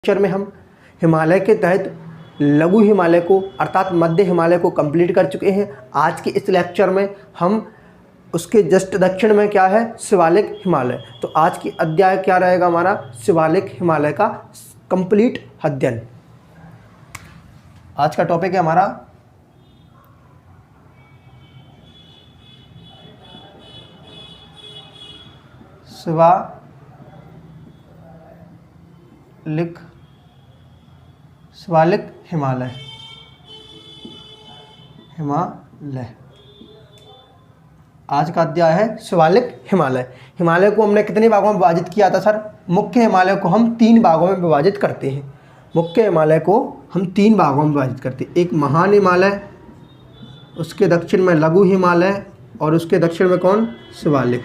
Lecture में हम हिमालय के तहत लघु हिमालय को अर्थात मध्य हिमालय को कंप्लीट कर चुके हैं। आज के इस लेक्चर में हम उसके जस्ट दक्षिण में क्या है, शिवालिक हिमालय। तो आज की अध्याय क्या रहेगा हमारा, शिवालिक हिमालय का कंप्लीट अध्ययन। आज का टॉपिक है हमारा शिवालिक हिमालय। आज का अध्याय है शिवालिक हिमालय। हिमालय को हमने कितने भागों में विभाजित किया था सर? मुख्य हिमालय को हम 3 भागों में विभाजित करते हैं। मुख्य हिमालय को हम 3 भागों में विभाजित करते हैं। एक महान हिमालय, उसके दक्षिण में लघु हिमालय और उसके दक्षिण में कौन, शिवालिक।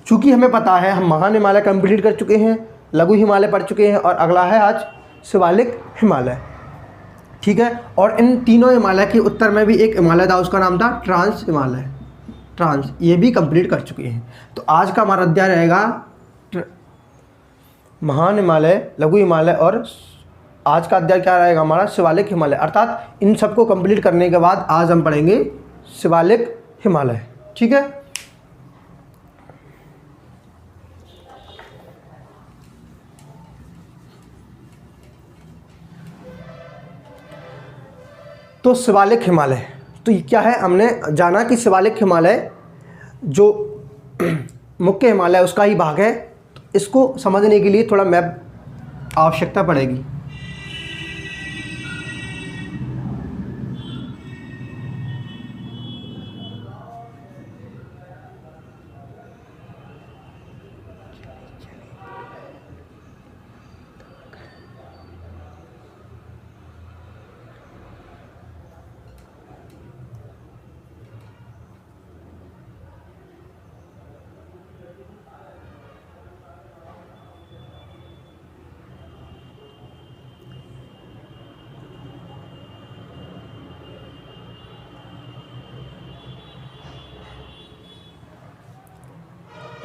चूँकि हमें पता है हम महान हिमालय कंप्लीट कर चुके हैं, लघु हिमालय पढ़ चुके हैं और अगला है आज शिवालिक हिमालय, ठीक है। और इन तीनों हिमालय के उत्तर में भी एक हिमालय था, उसका नाम था ट्रांस हिमालय। ये भी कंप्लीट कर चुके हैं। तो आज का हमारा अध्याय रहेगा महान हिमालय, लघु हिमालय और आज का अध्याय क्या रहेगा हमारा, शिवालिक हिमालय। अर्थात इन सबको कंप्लीट करने के बाद आज हम पढ़ेंगे शिवालिक हिमालय, ठीक है। तो शिवालिक हिमालय तो ये क्या है, हमने जाना कि शिवालिक हिमालय जो मुख्य हिमालय उसका ही भाग है। तो इसको समझने के लिए थोड़ा मैप आवश्यकता पड़ेगी।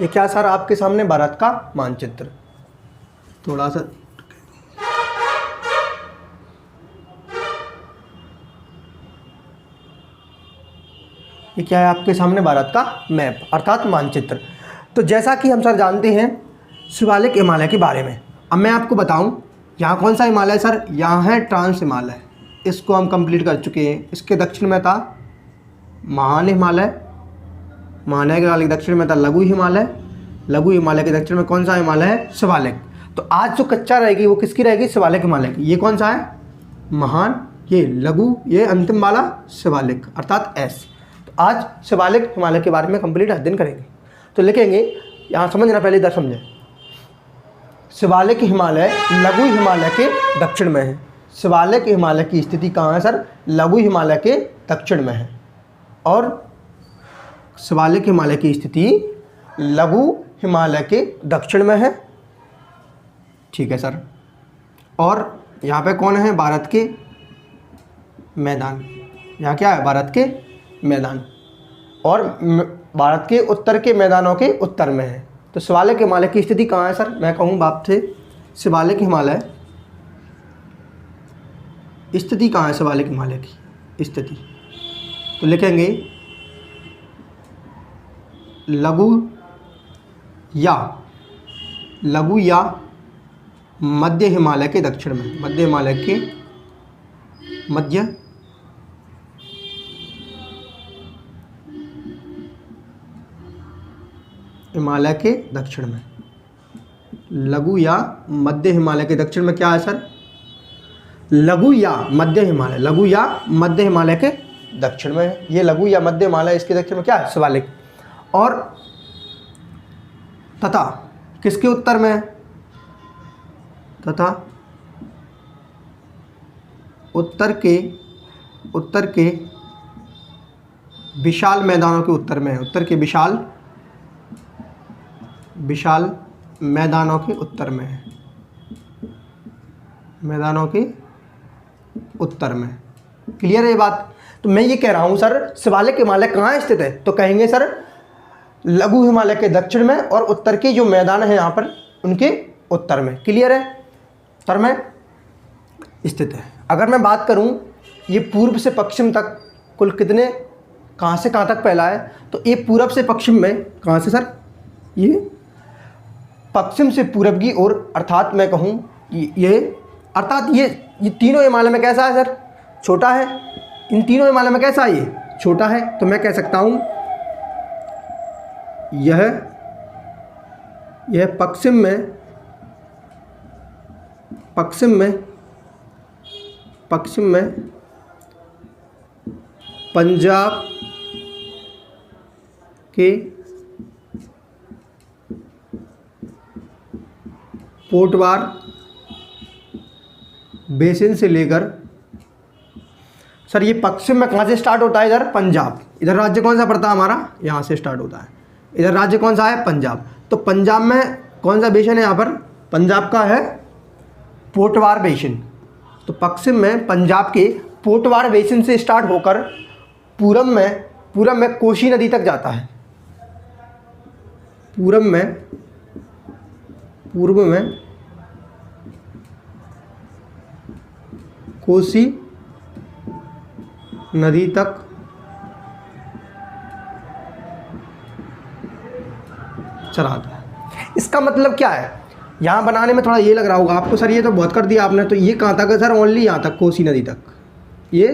ये क्या सर, आपके सामने भारत का मानचित्र। थोड़ा सा ये क्या है, आपके सामने भारत का मैप अर्थात मानचित्र। तो जैसा कि हम सर जानते हैं शिवालिक हिमालय के बारे में, अब मैं आपको बताऊं यहाँ कौन सा हिमालय सर, यहाँ है ट्रांस हिमालय। इसको हम कंप्लीट कर चुके हैं। इसके दक्षिण में था महान हिमालय, महान के दक्षिण में था लघु हिमालय, लघु हिमालय के दक्षिण में कौन सा हिमालय है, शिवालिक। तो आज जो कच्चा रहेगी वो किसकी रहेगी, शिवालिक हिमालय की। ये कौन सा है, महान, ये लघु, ये अंतिम वाला शिवालिक अर्थात एस। तो आज शिवालिक हिमालय के बारे में कंप्लीट अध्ययन करेंगे। तो लिखेंगे, यहाँ समझना पहले इधर समझें। शिवालिक हिमालय लघु हिमालय के दक्षिण में है। शिवालिक हिमालय की स्थिति कहाँ है सर, लघु हिमालय के दक्षिण में है। और शिवालिक हिमालय की स्थिति लघु हिमालय के दक्षिण में है, ठीक है सर। और यहाँ पे कौन है, भारत के मैदान। यहाँ क्या है, भारत के मैदान। और भारत के उत्तर के मैदानों के उत्तर में है। तो शिवालिक हिमालय की स्थिति कहाँ है सर, मैं कहूँ बाप से, शिवालिक हिमालय स्थिति कहाँ है, शिवालिक हिमालय की स्थिति। तो लिखेंगे लघु या मध्य हिमालय के दक्षिण में, मध्य हिमालय के दक्षिण में, लघु या मध्य हिमालय के दक्षिण में क्या है सर, लघु या मध्य हिमालय, लघु या मध्य हिमालय के दक्षिण में है। ये लघु या मध्य हिमालय, इसके दक्षिण में क्या है, शिवालिक। और तथा किसके उत्तर में है, तथा उत्तर के विशाल मैदानों के उत्तर में है। उत्तर के विशाल मैदानों के उत्तर में है, मैदानों के उत्तर में। क्लियर है ये बात। तो मैं ये कह रहा हूँ सर, शिवालिक हिमालय कहाँ स्थित है, तो कहेंगे सर लघु हिमालय के दक्षिण में और उत्तर के जो मैदान है यहाँ पर उनके उत्तर में। क्लियर है? उत्तर में स्थित है। अगर मैं बात करूँ ये पूर्व से पश्चिम तक कुल कितने, कहाँ से कहाँ तक फैला है, तो ये पूरब से पश्चिम में, कहाँ से सर, ये पश्चिम से पूरब की ओर, अर्थात मैं कहूँ ये अर्थात ये तीनों हिमालय में कैसा है सर, छोटा है। इन तीनों हिमालय में कैसा है, ये छोटा है। तो मैं कह सकता हूँ यह पश्चिम में पंजाब के पोटवार बेसिन से लेकर, सर ये पश्चिम में कहाँ से स्टार्ट होता है, इधर पंजाब, इधर राज्य कौन सा पड़ता है हमारा, यहाँ से स्टार्ट होता है। इधर राज्य कौन सा है, पंजाब। तो पंजाब में कौन सा बेसिन है, यहाँ पर पंजाब का है पोटवार बेसिन। तो पश्चिम में पंजाब के पोटवार बेसिन से स्टार्ट होकर पूरब में कोसी नदी तक जाता है। पूर्व में कोसी नदी तक चलाता है। इसका मतलब क्या है, यहाँ बनाने में थोड़ा ये लग रहा होगा आपको, सर ये तो बहुत कर दिया आपने, तो ये कहाँ तक है सर, ओनली यहाँ तक, कोसी नदी तक। ये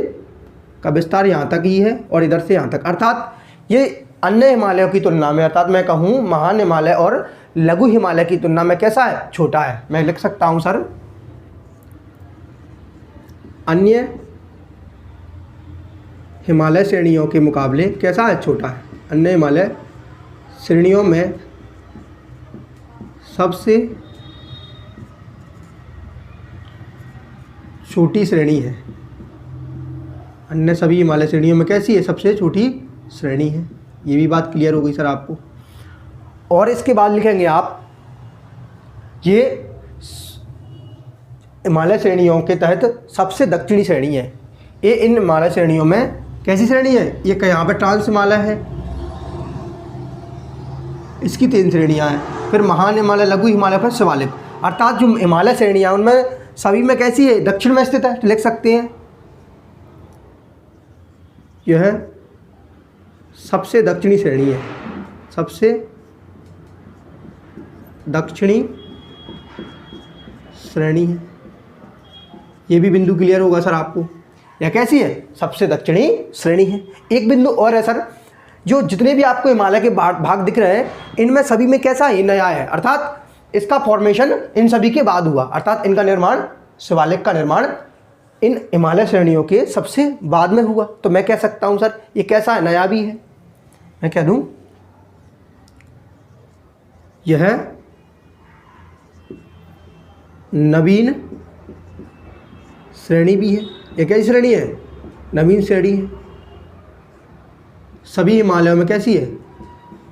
का विस्तार यहाँ तक ही है और इधर से यहाँ तक, अर्थात ये अन्य हिमालयों की तुलना में, अर्थात मैं कहूँ महान हिमालय और लघु हिमालय की तुलना में कैसा है, छोटा है। मैं लिख सकता हूँ सर, अन्य हिमालय श्रेणियों के मुकाबले कैसा है, छोटा है। अन्य हिमालय श्रेणियों में सबसे छोटी श्रेणी है। अन्य सभी हिमालय श्रेणियों में कैसी है, सबसे छोटी श्रेणी है। ये भी बात क्लियर हो गई सर आपको। और इसके बाद लिखेंगे आप, ये हिमालय श्रेणियों के तहत सबसे दक्षिणी श्रेणी है। ये इन हिमालय श्रेणियों में कैसी श्रेणी है, ये यहाँ पे ट्रांस हिमालय है, इसकी 3 श्रेणियाँ हैं। फिर महान हिमालय, लघु हिमालय, फिर शिवालिक। अर्थात जो हिमालय श्रेणियाँ उनमें सभी में कैसी है, दक्षिण में स्थित है। लिख सकते हैं यह सबसे दक्षिणी श्रेणी है, सबसे दक्षिणी श्रेणी है। ये भी बिंदु क्लियर होगा सर आपको, यह कैसी है, सबसे दक्षिणी श्रेणी है। एक बिंदु और है सर, जो जितने भी आपको हिमालय के भाग दिख रहे हैं इनमें सभी में कैसा है, नया है, अर्थात इसका फॉर्मेशन इन सभी के बाद हुआ, अर्थात इनका निर्माण, शिवालिक का निर्माण इन हिमालय श्रेणियों के सबसे बाद में हुआ। तो मैं कह सकता हूं सर ये कैसा है, नया भी है। मैं कह दूं यह नवीन श्रेणी भी है। यह कैसी श्रेणी है, नवीन श्रेणी है। सभी हिमालयों में कैसी है,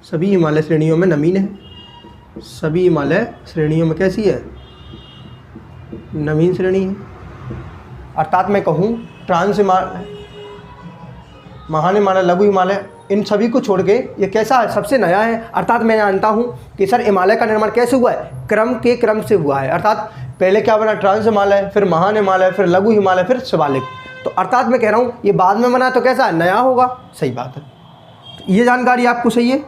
सभी हिमालय श्रेणियों में नवीन है। सभी हिमालय श्रेणियों में कैसी है, नवीन श्रेणी है। अर्थात मैं कहूँ ट्रांस हिमालय, महान हिमालय, लघु हिमालय, इन सभी को छोड़ के ये कैसा है, सबसे नया है। अर्थात मैं जानता हूँ कि सर हिमालय का निर्माण कैसे हुआ है, क्रम से हुआ है। अर्थात पहले क्या बना, ट्रांस हिमालय, फिर महान हिमालय, फिर लघु हिमालय, फिर शिवालिक। तो अर्थात मैं कह रहा हूँ ये बाद में बना तो कैसा है, नया होगा। सही बात है, तो ये जानकारी आपको सही है।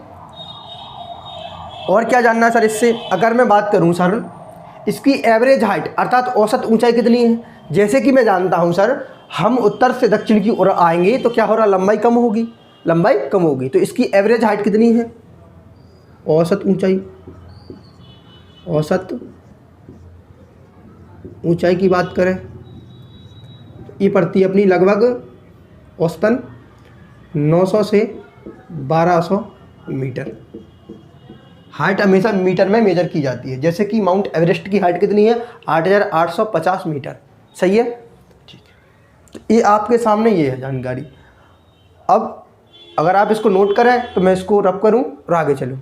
और क्या जानना है सर इससे, अगर मैं बात करूँ सर इसकी एवरेज हाइट, अर्थात औसत ऊंचाई कितनी है। जैसे कि मैं जानता हूँ सर, हम उत्तर से दक्षिण की ओर आएंगे तो क्या हो रहा, लंबाई कम होगी, लंबाई कम होगी। तो इसकी एवरेज हाइट कितनी है, औसत ऊंचाई, औसत ऊंचाई की बात करें ये पड़ती है अपनी लगभग औसतन 900 से 1200 मीटर। हाइट हमेशा मीटर में मेजर की जाती है। जैसे कि माउंट एवरेस्ट की हाइट कितनी है, 8850 मीटर। सही है, ठीक है। तो ये आपके सामने ये है जानकारी। अब अगर आप इसको नोट करें तो मैं इसको रब करूं और आगे चलूं।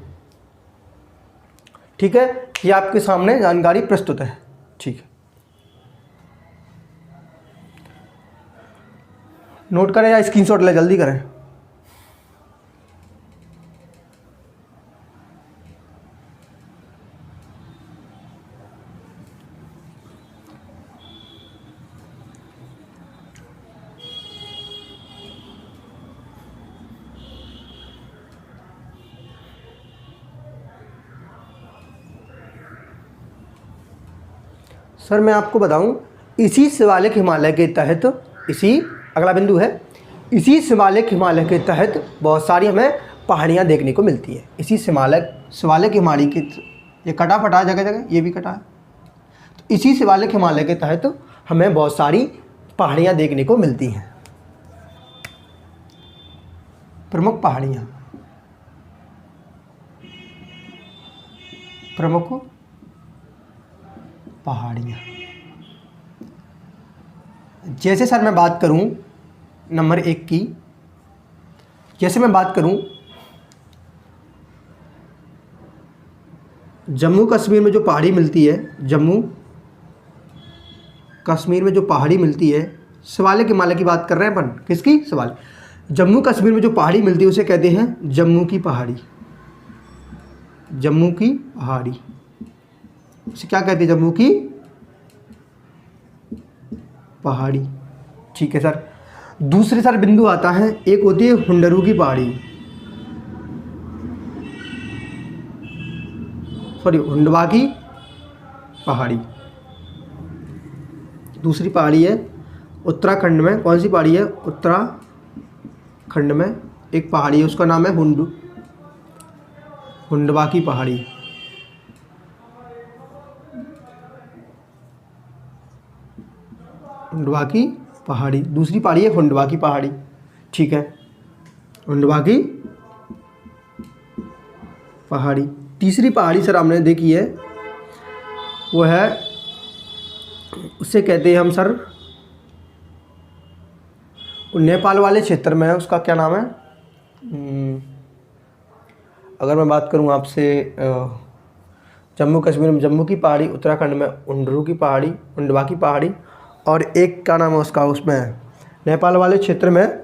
ठीक है, ये आपके सामने जानकारी प्रस्तुत है। ठीक है, नोट करें या स्क्रीनशॉट ले, जल्दी करें। सर मैं आपको बताऊं, इसी शिवालिक हिमालय के तहत, इसी अगला बिंदु है, इसी शिवालिक हिमालय के तहत बहुत सारी हमें पहाड़ियाँ देखने को मिलती है। इसी शिवालिक हिमालय के, ये कटा फटा जगह जगह, ये भी कटा है। तो इसी शिवालिक हिमालय के तहत हमें बहुत सारी पहाड़ियाँ देखने को मिलती हैं। प्रमुख पहाड़ियाँ, प्रमुख पहाड़ियाँ, जैसे सर मैं बात करूं नंबर 1 की, जैसे मैं बात करूं जम्मू कश्मीर में जो पहाड़ी मिलती है, जम्मू कश्मीर में जो पहाड़ी मिलती है, शिवालिक हिमालय की बात कर रहे हैं अपन, किसकी? शिवालिक। जम्मू कश्मीर में जो पहाड़ी मिलती है उसे कहते हैं जम्मू की पहाड़ी। जम्मू की पहाड़ी, उसे क्या कहते हैं? जम्मू की पहाड़ी। ठीक है सर। दूसरे सर बिंदु आता है, एक होती है हुंडरू की पहाड़ी, सॉरी हुंडवा की पहाड़ी। दूसरी पहाड़ी है उत्तराखंड में, कौन सी पहाड़ी है? उत्तराखंड में एक पहाड़ी है, उसका नाम है हुंडवा की पहाड़ी। हुंडवा की पहाड़ी, दूसरी पहाड़ी है हुंडवा की पहाड़ी। ठीक है, हुंडवा की पहाड़ी। तीसरी पहाड़ी सर हमने देखी है, वो है, उसे कहते हैं हम सर, नेपाल वाले क्षेत्र में है, उसका क्या नाम है? अगर मैं बात करूं आपसे, जम्मू कश्मीर में जम्मू की पहाड़ी, उत्तराखंड में हुंडरू की पहाड़ी, हुंडवा की पहाड़ी, और एक क्या नाम है उसका, उसमें नेपाल वाले क्षेत्र में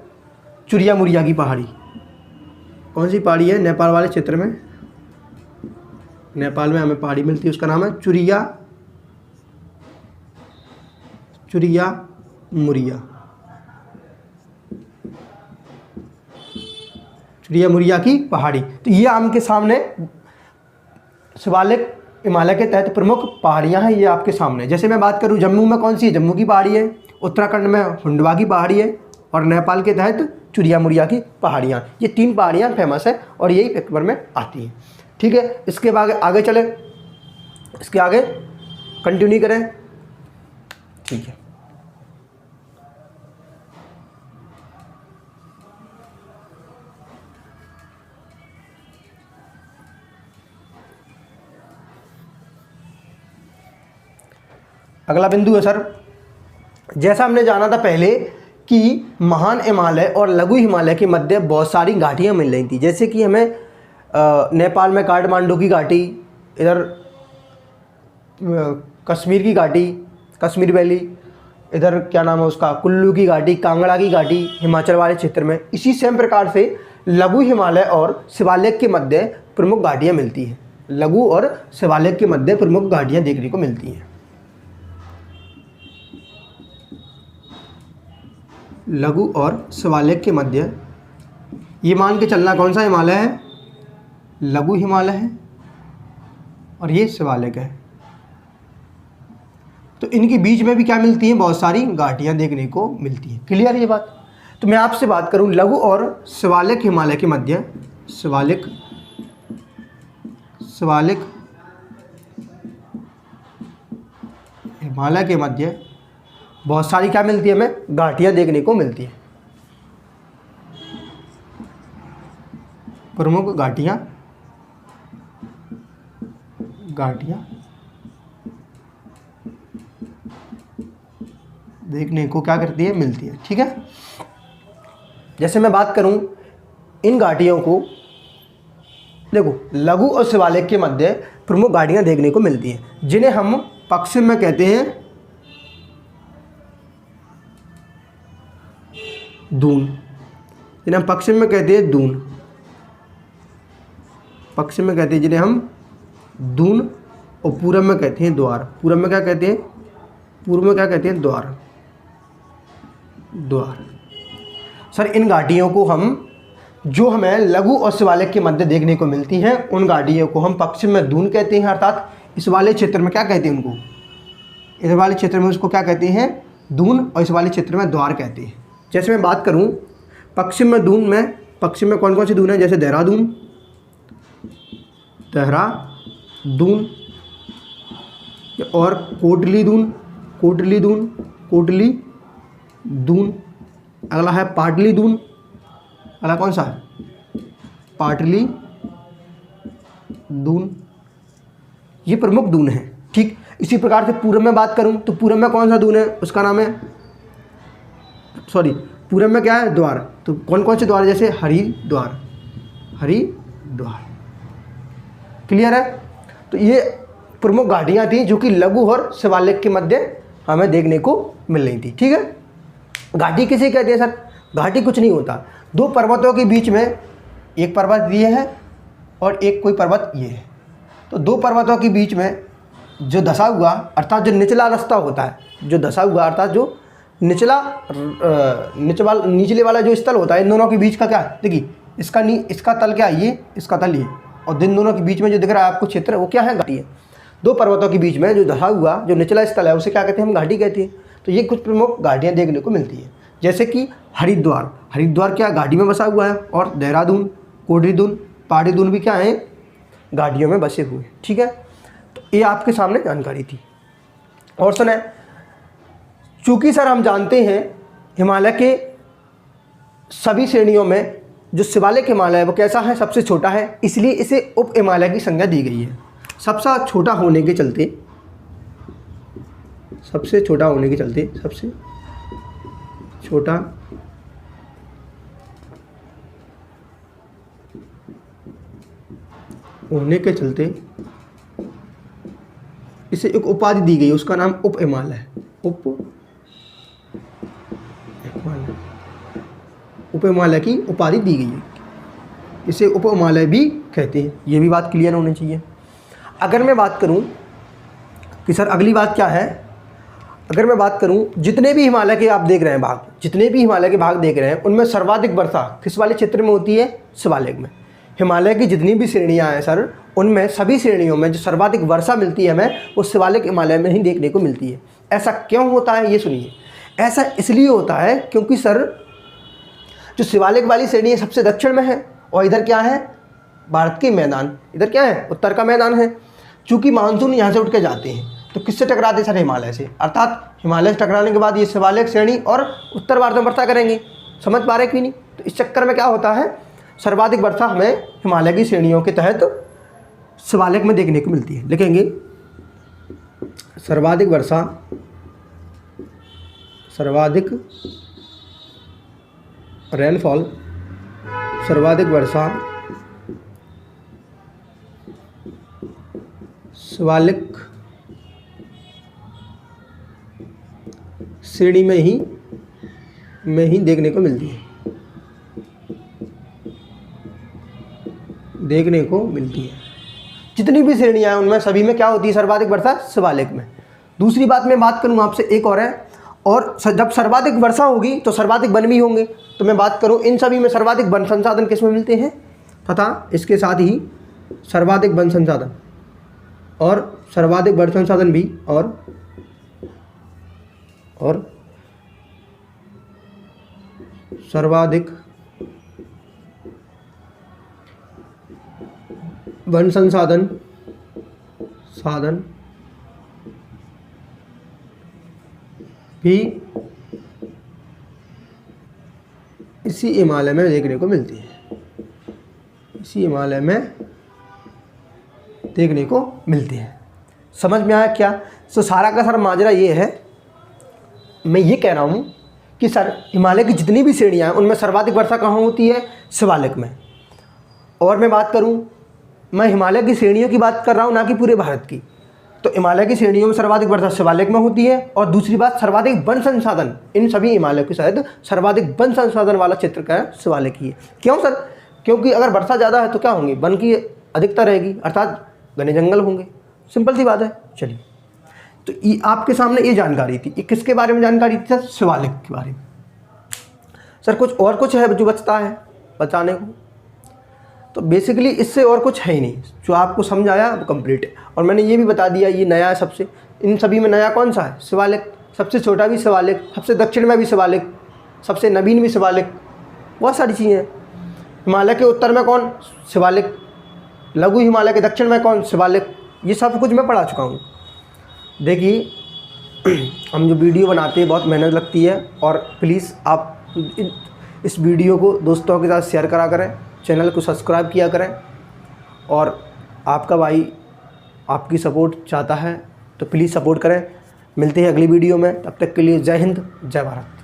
चुरिया मुरिया की पहाड़ी। कौन सी पहाड़ी है? नेपाल वाले क्षेत्र में, नेपाल में हमें पहाड़ी मिलती है, उसका नाम है चुरिया मुरिया। चुरिया मुरिया की पहाड़ी। तो ये आपके सामने शिवालिक हिमालय के तहत प्रमुख पहाड़ियाँ हैं, ये आपके सामने। जैसे मैं बात करूँ जम्मू में कौन सी है? जम्मू की पहाड़ी है, उत्तराखंड में हुंडवा की पहाड़ी है, और नेपाल के तहत चुरिया मुरिया की पहाड़ियाँ। ये 3 पहाड़ियाँ फेमस है और यही पेपर में आती हैं। ठीक है, इसके बाद आगे चले, इसके आगे कंटिन्यू करें। ठीक है, अगला बिंदु है सर, जैसा हमने जाना था पहले कि महान हिमालय और लघु हिमालय के मध्य बहुत सारी घाटियाँ मिल रही थी। जैसे कि हमें नेपाल में काठमांडू की घाटी, इधर कश्मीर की घाटी, कश्मीर वैली, इधर क्या नाम है उसका, कुल्लू की घाटी, कांगड़ा की घाटी हिमाचल वाले क्षेत्र में। इसी सेम प्रकार से लघु हिमालय और शिवालिक के मध्य प्रमुख घाटियाँ मिलती हैं। लघु और शिवालिक के मध्य प्रमुख घाटियाँ देखने को मिलती हैं। लघु और शिवालिक के मध्य, ये मान के चलना कौन सा हिमालय है? लघु हिमालय है, और ये शिवालिक है। तो इनके बीच में भी क्या मिलती हैं? बहुत सारी घाटियाँ देखने को मिलती हैं। क्लियर ये बात? तो मैं आपसे बात करूं लघु और शिवालिक हिमालय के मध्य, शिवालिक हिमालय के मध्य बहुत सारी क्या मिलती है? हमें घाटियाँ देखने को मिलती है। प्रमुख घाटियाँ देखने को क्या करती है? मिलती है। ठीक है, जैसे मैं बात करूं इन घाटियों को, देखो लघु और शिवालिक के मध्य प्रमुख घाटियाँ देखने को मिलती हैं, जिन्हें हम पश्चिम में कहते हैं दून, जिन्हें हम पश्चिम में कहते हैं दून, पश्चिम में कहते हैं जिन्हें हम दून, और पूरब में कहते हैं द्वार। पूरब में क्या कहते हैं? पूर्व में क्या कहते हैं? द्वार। सर इन घाटियों को हम, जो हमें लघु और शिवालिक के मध्य देखने को मिलती हैं, उन घाटियों को हम पश्चिम में दून कहते हैं, अर्थात इस वाले क्षेत्र में क्या कहते हैं? उनको इधर वाले क्षेत्र में उसको क्या कहते हैं, दून, और इस वाले क्षेत्र में द्वार कहते हैं। जैसे मैं बात करूं पश्चिम में दून में, पश्चिम में कौन कौन सी दून है, जैसे देहरादून, देहरादून, और कोटली दून, कोटली दून, कोटली दून। अगला है पाटली दून, अगला कौन सा है, पाटली दून। ये प्रमुख दून है। ठीक इसी प्रकार से पूरब में बात करूं तो पूरब में कौन सा दून है, उसका नाम है, सॉरी पूरब में क्या है, द्वार। तो कौन कौन से द्वार, जैसे हरिद्वार, हरिद्वार। क्लियर है। तो ये प्रमुख घाटियाँ थी जो कि लघु और शिवालिक के मध्य हमें देखने को मिल रही थी। ठीक है। घाटी किसे कहते हैं सर, घाटी कुछ नहीं होता, दो पर्वतों के बीच में, एक पर्वत ये है और एक कोई पर्वत ये है, तो दो पर्वतों के बीच में जो धसा हुआ अर्थात जो निचला रास्ता होता है, जो धसा हुआ अर्थात जो निचले वाला जो स्थल होता है, इन दोनों के बीच का क्या, देखिए इसका तल क्या है, ये इसका तल ये, और इन दोनों के बीच में जो दिख रहा है आपको क्षेत्र, वो क्या है, घाटी है। दो पर्वतों के बीच में जो धसा हुआ जो निचला स्थल है उसे क्या कहते हैं, हम घाटी कहते हैं। तो ये कुछ प्रमुख घाटियाँ देखने को मिलती है, जैसे कि हरिद्वार, हरिद्वार क्या घाटी में बसा हुआ है, और देहरादून, कोटलीदून, पाटलीदून भी क्या है, घाटियों में बसे हुए। ठीक है। तो ये आपके सामने जानकारी थी। और सुने, चूँकि सर हम जानते हैं हिमालय के सभी श्रेणियों में जो शिवालिक हिमालय है वो कैसा है, सबसे छोटा है, इसलिए इसे उप हिमालय की संज्ञा दी गई है। सबसे छोटा होने के चलते, सबसे छोटा होने के चलते, सबसे छोटा होने के चलते इसे एक उपाधि दी गई, उसका नाम उप हिमालय है। उप हिमालय, उप हिमालय की उपाधि दी गई है, इसे उप हिमालय भी कहते हैं। ये भी बात क्लियर होनी चाहिए। अगर मैं बात करूं कि सर अगली बात क्या है, अगर मैं बात करूं जितने भी हिमालय के आप देख रहे हैं भाग, जितने भी हिमालय के भाग देख रहे हैं, उनमें सर्वाधिक वर्षा किस वाले क्षेत्र में होती है, शिवालिक में। हिमालय की जितनी भी श्रेणियां हैं सर, उनमें सभी श्रेणियों में जो सर्वाधिक वर्षा मिलती है हमें, वो शिवालिक हिमालय में ही देखने को मिलती है। ऐसा क्यों होता है, ये सुनिए। ऐसा इसलिए होता है क्योंकि सर जो शिवालिक वाली श्रेणी है सबसे दक्षिण में है, और इधर क्या है, भारत के मैदान, इधर क्या है, उत्तर का मैदान है। चूँकि मानसून यहाँ से उठ के जाते हैं तो किससे टकराते हैं सर, हिमालय से। अर्थात हिमालय से टकराने के बाद ये शिवालिक श्रेणी और उत्तर भारत में वर्षा करेंगे। समझ पा रहे कि नहीं। तो इस चक्कर में क्या होता है, सर्वाधिक वर्षा हमें हिमालय की श्रेणियों के तहत शिवालिक में देखने को मिलती है। लिखेंगे सर्वाधिक वर्षा, सर्वाधिक रेनफॉल, सर्वाधिक वर्षा शिवालिक श्रेणी में ही देखने को मिलती है, देखने को मिलती है। जितनी भी श्रेणियाँ हैं उनमें सभी में क्या होती है, सर्वाधिक वर्षा शिवालिक में। दूसरी बात मैं बात करूँ आपसे एक और है, और जब सर्वाधिक वर्षा होगी तो सर्वाधिक वन भी होंगे। तो मैं बात करूँ इन सभी में सर्वाधिक वन संसाधन किस में मिलते हैं, तथा इसके साथ ही सर्वाधिक वन संसाधन और सर्वाधिक वन संसाधन भी और सर्वाधिक वन संसाधन भी इसी हिमालय में देखने को मिलती है, इसी हिमालय में देखने को मिलती है। समझ में आया क्या। तो सारा का सारा माजरा ये है, मैं ये कह रहा हूँ कि सर हिमालय की जितनी भी श्रेणियाँ हैं उनमें सर्वाधिक वर्षा कहाँ होती है, शिवालिक में। और मैं बात करूँ, मैं हिमालय की श्रेणियों की बात कर रहा हूँ, ना कि पूरे भारत की। तो हिमालय की श्रेणियों में सर्वाधिक वर्षा शिवालिक में होती है, और दूसरी बात सर्वाधिक वन संसाधन, इन सभी हिमालय के शायद सर्वाधिक वन संसाधन वाला क्षेत्र का है, शिवालिक ही है। क्यों सर, क्योंकि अगर वर्षा ज़्यादा है तो क्या होंगे, वन की अधिकता रहेगी, अर्थात घने जंगल होंगे। सिंपल सी बात है। चलिए, तो ये आपके सामने ये जानकारी थी। ये किसके बारे में जानकारी थी सर, शिवालिक के बारे में। सर कुछ है जो बचता है बताने को। तो बेसिकली इससे और कुछ है ही नहीं, जो आपको समझ आया वो कंप्लीट है। और मैंने ये भी बता दिया ये नया है सबसे, इन सभी में नया कौन सा है? शिवालिक। सबसे छोटा भी शिवालिक, सबसे दक्षिण में भी शिवालिक, सबसे नवीन भी शिवालिक, बहुत सारी चीज़ें हैं। हिमालय के उत्तर में कौन? शिवालिक। लघु हिमालय के दक्षिण में कौन? शिवालिक। ये सब कुछ मैं पढ़ा चुका हूँ। देखिए हम जो वीडियो बनाते हैं बहुत मेहनत लगती है, और प्लीज़ आप इस वीडियो को दोस्तों के साथ शेयर करा करें, चैनल को सब्सक्राइब किया करें, और आपका भाई आपकी सपोर्ट चाहता है तो प्लीज़ सपोर्ट करें। मिलते हैं अगली वीडियो में, तब तक के लिए जय हिंद, जय भारत।